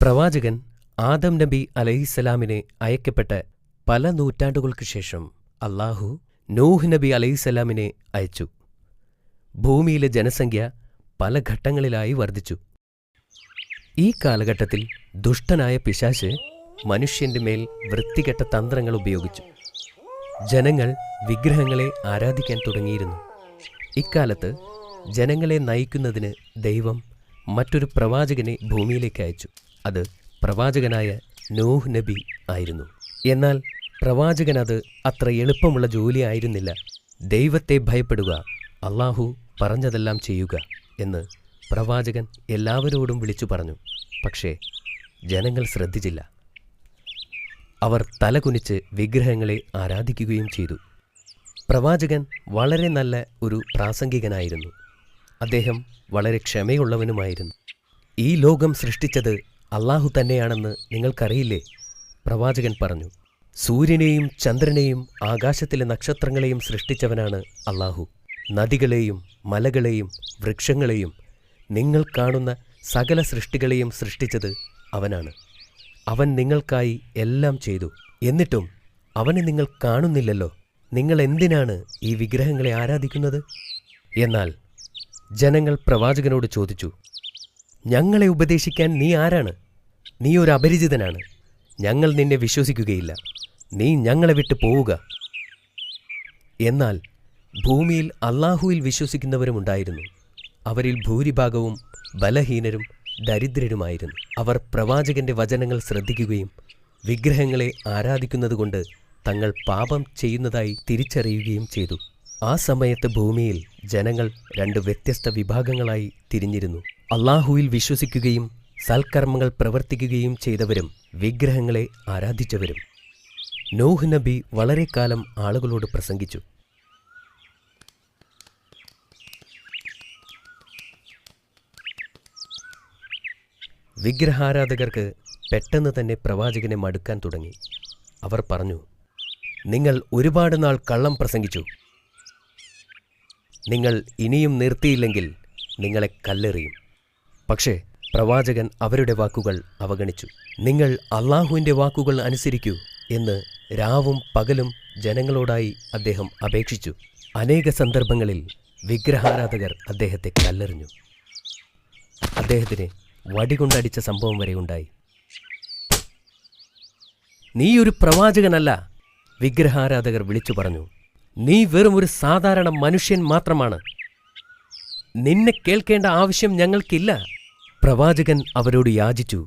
പ്രവാചകൻ ആദം നബി അലൈഹിസ്സലാമിനെ അയക്കപ്പെട്ട് പല നൂറ്റാണ്ടുകൾക്കു ശേഷം അല്ലാഹു നൂഹ് നബി അലൈഹിസ്സലാമിനെ അയച്ചു. ഭൂമിയിലെ ജനസംഖ്യ പല ഘട്ടങ്ങളിലായി വർദ്ധിച്ചു. ഈ കാലഘട്ടത്തിൽ ദുഷ്ടനായ പിശാച് മനുഷ്യന്റെ മേൽ വൃത്തികെട്ട തന്ത്രങ്ങൾ ഉപയോഗിച്ചു. ജനങ്ങൾ വിഗ്രഹങ്ങളെ ആരാധിക്കാൻ തുടങ്ങിയിരുന്നു. ഇക്കാലത്ത് ജനങ്ങളെ നയിക്കുന്നതിന് ദൈവം മറ്റൊരു പ്രവാചകനെ ഭൂമിയിലേക്ക് അയച്ചു. അത് പ്രവാചകനായ നൂഹ് നബി ആയിരുന്നു. എന്നാൽ പ്രവാചകനത് അത്ര എളുപ്പമുള്ള ജോലിയായിരുന്നില്ല. ദൈവത്തെ ഭയപ്പെടുക, അല്ലാഹു പറഞ്ഞതെല്ലാം ചെയ്യുക എന്ന് പ്രവാചകൻ എല്ലാവരോടും വിളിച്ചു പറഞ്ഞു. പക്ഷേ ജനങ്ങൾ ശ്രദ്ധിച്ചില്ല. അവർ തലകുനിച്ച് വിഗ്രഹങ്ങളെ ആരാധിക്കുകയും ചെയ്തു. പ്രവാചകൻ വളരെ നല്ല ഒരു പ്രാസംഗികനായിരുന്നു. അദ്ദേഹം വളരെ ക്ഷമയുള്ളവനുമായിരുന്നു. ഈ ലോകം സൃഷ്ടിച്ചത് അല്ലാഹു തന്നെയാണെന്ന് നിങ്ങൾക്കറിയില്ലേ? പ്രവാചകൻ പറഞ്ഞു. സൂര്യനെയും ചന്ദ്രനെയും ആകാശത്തിലെ നക്ഷത്രങ്ങളെയും സൃഷ്ടിച്ചവനാണ് അല്ലാഹു. നദികളെയും മലകളെയും വൃക്ഷങ്ങളെയും നിങ്ങൾ കാണുന്ന സകല സൃഷ്ടികളെയും സൃഷ്ടിച്ചത് അവനാണ്. അവൻ നിങ്ങൾക്കായി എല്ലാം ചെയ്തു. എന്നിട്ടും അവനെ നിങ്ങൾ കാണുന്നില്ലല്ലോ. നിങ്ങൾ എന്തിനാണ് ഈ വിഗ്രഹങ്ങളെ ആരാധിക്കുന്നത്? എന്നാൽ ജനങ്ങൾ പ്രവാചകനോട് ചോദിച്ചു, ഞങ്ങളെ ഉപദേശിക്കാൻ നീ ആരാണ്? നീ ഒരു അപരിചിതനാണ്. ഞങ്ങൾ നിന്നെ വിശ്വസിക്കുകയില്ല. നീ ഞങ്ങളെ വിട്ടു പോവുക. എന്നാൽ ഭൂമിയിൽ അല്ലാഹുവിൽ വിശ്വസിക്കുന്നവരുമുണ്ടായിരുന്നു. അവരിൽ ഭൂരിഭാഗവും ബലഹീനരും ദരിദ്രരുമായിരുന്നു. അവർ പ്രവാചകന്റെ വചനങ്ങൾ ശ്രദ്ധിക്കുകയും വിഗ്രഹങ്ങളെ ആരാധിക്കുന്നതുകൊണ്ട് തങ്ങൾ പാപം ചെയ്യുന്നതായി തിരിച്ചറിയുകയും ചെയ്തു. ആ സമയത്ത് ഭൂമിയിൽ ജനങ്ങൾ രണ്ട് വ്യത്യസ്ത വിഭാഗങ്ങളായി തിരിഞ്ഞിരുന്നു. അല്ലാഹുവിൽ വിശ്വസിക്കുകയും സൽക്കർമ്മങ്ങൾ പ്രവർത്തിക്കുകയും ചെയ്തവരും വിഗ്രഹങ്ങളെ ആരാധിച്ചവരും. നൂഹ് നബി വളരെക്കാലം ആളുകളോട് പ്രസംഗിച്ചു. വിഗ്രഹാരാധകർക്ക് പെട്ടെന്ന് തന്നെ പ്രവാചകനെ മടുക്കാൻ തുടങ്ങി. അവർ പറഞ്ഞു, നിങ്ങൾ ഒരുപാട് നാൾ കള്ളം പ്രസംഗിച്ചു. നിങ്ങൾ ഇനിയും നിർത്തിയില്ലെങ്കിൽ നിങ്ങളെ കല്ലെറിയും. പക്ഷേ പ്രവാചകൻ അവരുടെ വാക്കുകൾ അവഗണിച്ചു. നിങ്ങൾ അല്ലാഹുവിൻ്റെ വാക്കുകൾ അനുസരിക്കൂ എന്ന് രാവും പകലും ജനങ്ങളോടായി അദ്ദേഹം അപേക്ഷിച്ചു. അനേക സന്ദർഭങ്ങളിൽ വിഗ്രഹാരാധകർ അദ്ദേഹത്തെ കല്ലെറിഞ്ഞു. അദ്ദേഹത്തിനെ വടികൊണ്ടടിച്ച സംഭവം വരെ ഉണ്ടായി. നീ ഒരു പ്രവാചകനല്ല, വിഗ്രഹാരാധകർ വിളിച്ചു പറഞ്ഞു. നീ വെറും ഒരു സാധാരണ മനുഷ്യൻ മാത്രമാണ്. നിന്നെ കേൾക്കേണ്ട ആവശ്യം ഞങ്ങൾക്കില്ല. പ്രവാചകൻ അവരോട് യാചിച്ചു,